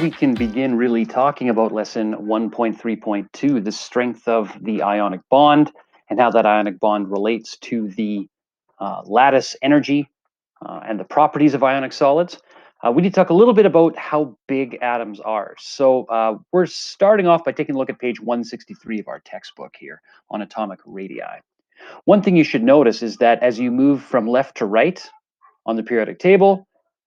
we can begin really talking about lesson 1.3.2, the strength of the ionic bond and how that ionic bond relates to the lattice energy and the properties of ionic solids. We need to talk a little bit about how big atoms are. So we're starting off by taking a look at page 163 of our textbook here on atomic radii. One thing you should notice is that as you move from left to right on the periodic table,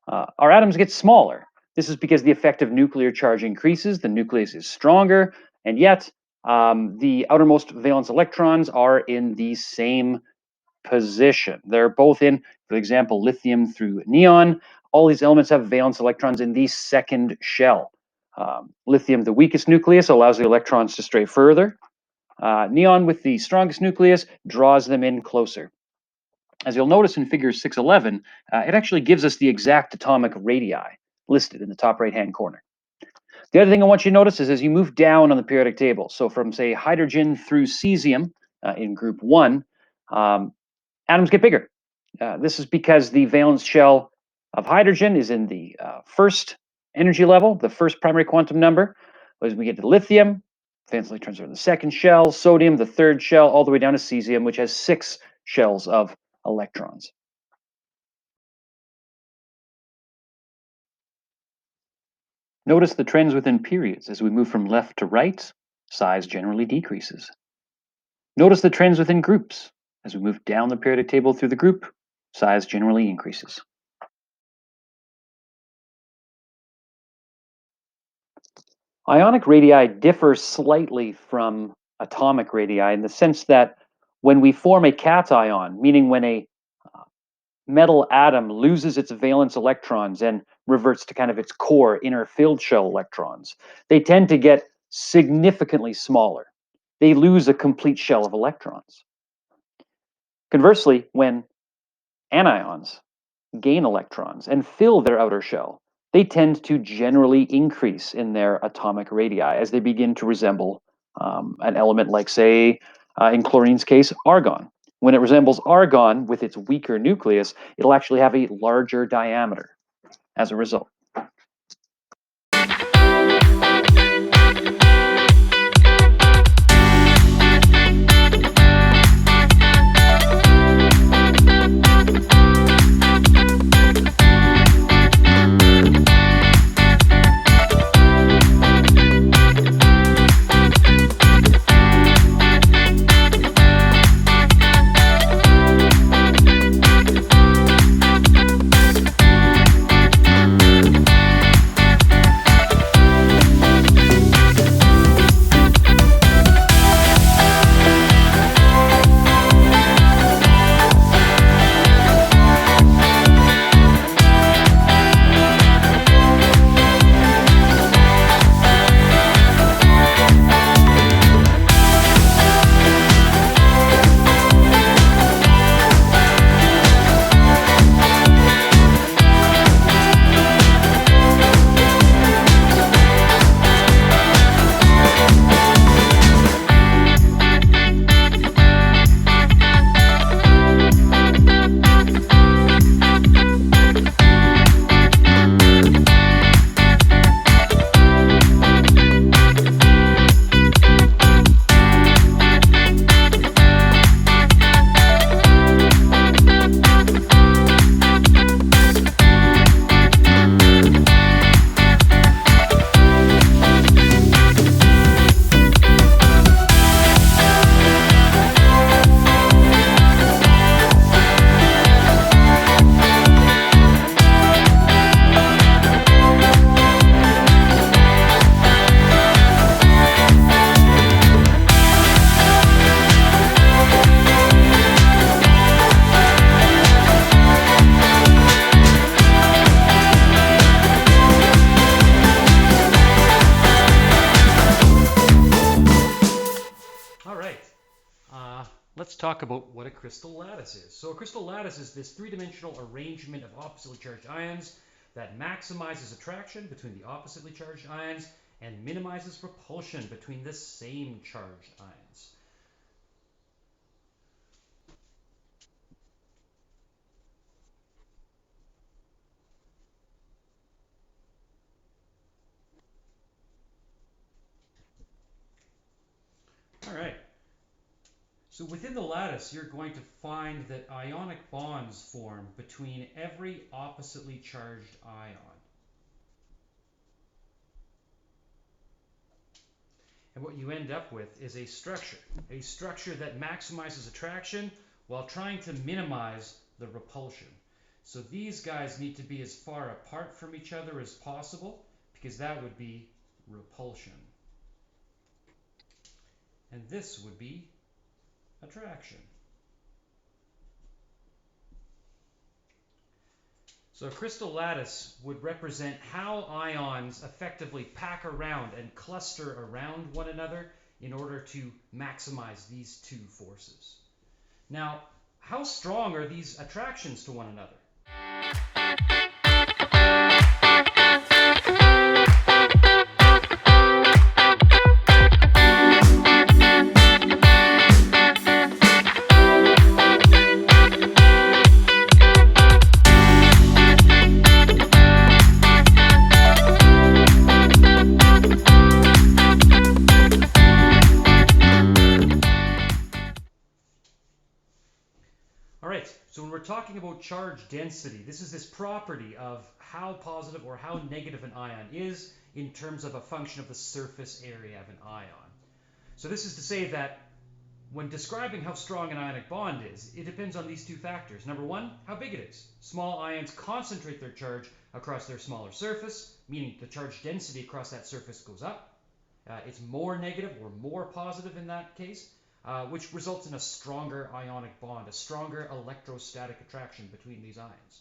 our atoms get smaller. This is because the effective nuclear charge increases, the nucleus is stronger, and yet the outermost valence electrons are in the same position. They're both in, for example, lithium through neon. All these elements have valence electrons in the second shell. Lithium, the weakest nucleus, allows the electrons to stray further. Neon, with the strongest nucleus, draws them in closer. As you'll notice in figure 611, it actually gives us the exact atomic radii listed in the top right-hand corner. The other thing I want you to notice is as you move down on the periodic table, so from, say, hydrogen through cesium in group 1, atoms get bigger. This is because the valence shell of hydrogen is in the first energy level, the first primary quantum number. As we get to lithium, valence electrons are in the second shell, sodium, the third shell, all the way down to cesium, which has 6 shells of electrons. Notice the trends within periods. As we move from left to right, size generally decreases. Notice the trends within groups. As we move down the periodic table through the group, size generally increases. Ionic radii differ slightly from atomic radii in the sense that when we form a cation, meaning when a metal atom loses its valence electrons and reverts to kind of its core inner filled shell electrons, they tend to get significantly smaller. They lose a complete shell of electrons. Conversely, when anions gain electrons and fill their outer shell, they tend to generally increase in their atomic radii as they begin to resemble an element like, say, in chlorine's case, argon. When it resembles argon with its weaker nucleus, it'll actually have a larger diameter as a result. Let's talk about what a crystal lattice is. So a crystal lattice is this three-dimensional arrangement of oppositely charged ions that maximizes attraction between the oppositely charged ions and minimizes repulsion between the same charged ions. All right. So within the lattice, you're going to find that ionic bonds form between every oppositely charged ion. And what you end up with is a structure that maximizes attraction while trying to minimize the repulsion. So these guys need to be as far apart from each other as possible, because that would be repulsion. And this would be attraction. So a crystal lattice would represent how ions effectively pack around and cluster around one another in order to maximize these two forces. Now, how strong are these attractions to one another? All right, so when we're talking about charge density, this is this property of how positive or how negative an ion is in terms of a function of the surface area of an ion. So this is to say that when describing how strong an ionic bond is, it depends on these two factors. Number one, how big it is. Small ions concentrate their charge across their smaller surface, meaning the charge density across that surface goes up. It's more negative or more positive in that case, which results in a stronger ionic bond, a stronger electrostatic attraction between these ions.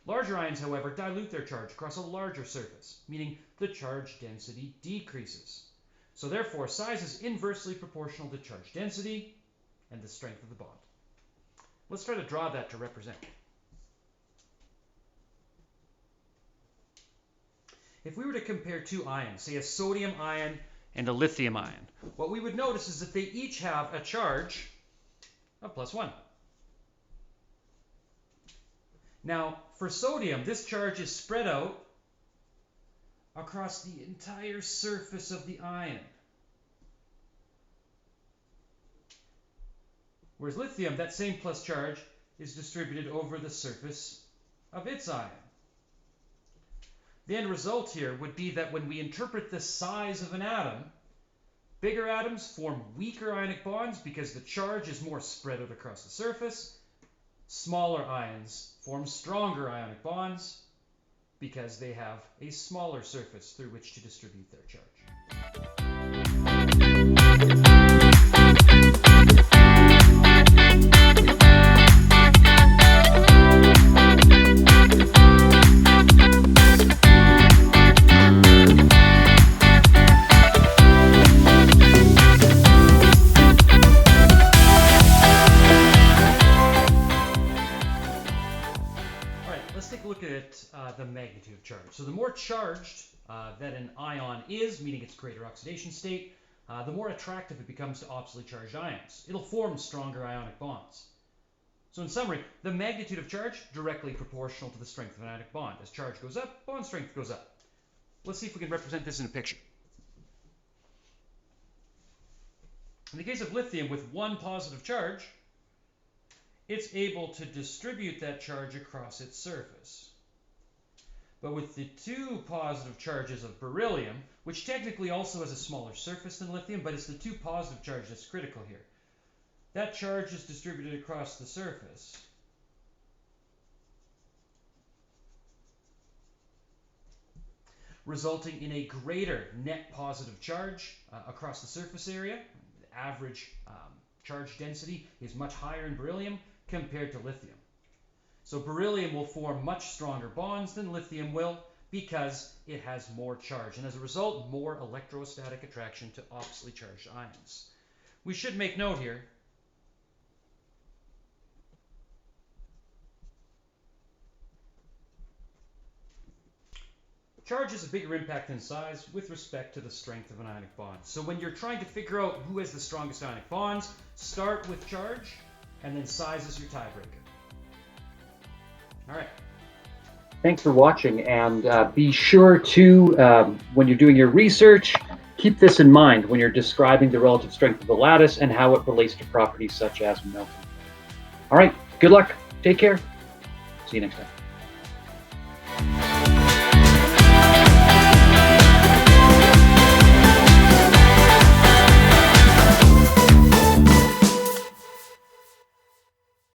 Larger ions, however, dilute their charge across a larger surface, meaning the charge density decreases. So therefore, size is inversely proportional to charge density and the strength of the bond. Let's try to draw that to represent. If we were to compare two ions, say a sodium ion and a lithium ion, what we would notice is that they each have a charge of +1. Now, for sodium, this charge is spread out across the entire surface of the ion. Whereas lithium, that same plus charge, is distributed over the surface of its ion. The end result here would be that when we interpret the size of an atom, bigger atoms form weaker ionic bonds because the charge is more spread out across the surface. Smaller ions form stronger ionic bonds because they have a smaller surface through which to distribute their charge. Let's take a look at the magnitude of charge. So the more charged that an ion is, meaning its greater oxidation state, the more attractive it becomes to oppositely charged ions. It'll form stronger ionic bonds. So in summary, the magnitude of charge directly proportional to the strength of an ionic bond. As charge goes up, bond strength goes up. Let's see if we can represent this in a picture. In the case of lithium with one positive charge, it's able to distribute that charge across its surface. But with the two positive charges of beryllium, which technically also has a smaller surface than lithium, but it's the two positive charges that's critical here. That charge is distributed across the surface. Resulting in a greater net positive charge across the surface area. The average charge density is much higher in beryllium compared to lithium. So beryllium will form much stronger bonds than lithium will because it has more charge, and as a result, more electrostatic attraction to oppositely charged ions. We should make note here charge has a bigger impact than size with respect to the strength of an ionic bond. So when you're trying to figure out who has the strongest ionic bonds, start with charge, and then size is your tiebreaker. All right. Thanks for watching, and be sure to, when you're doing your research, keep this in mind when you're describing the relative strength of the lattice and how it relates to properties such as melting. All right, good luck. Take care. See you next time.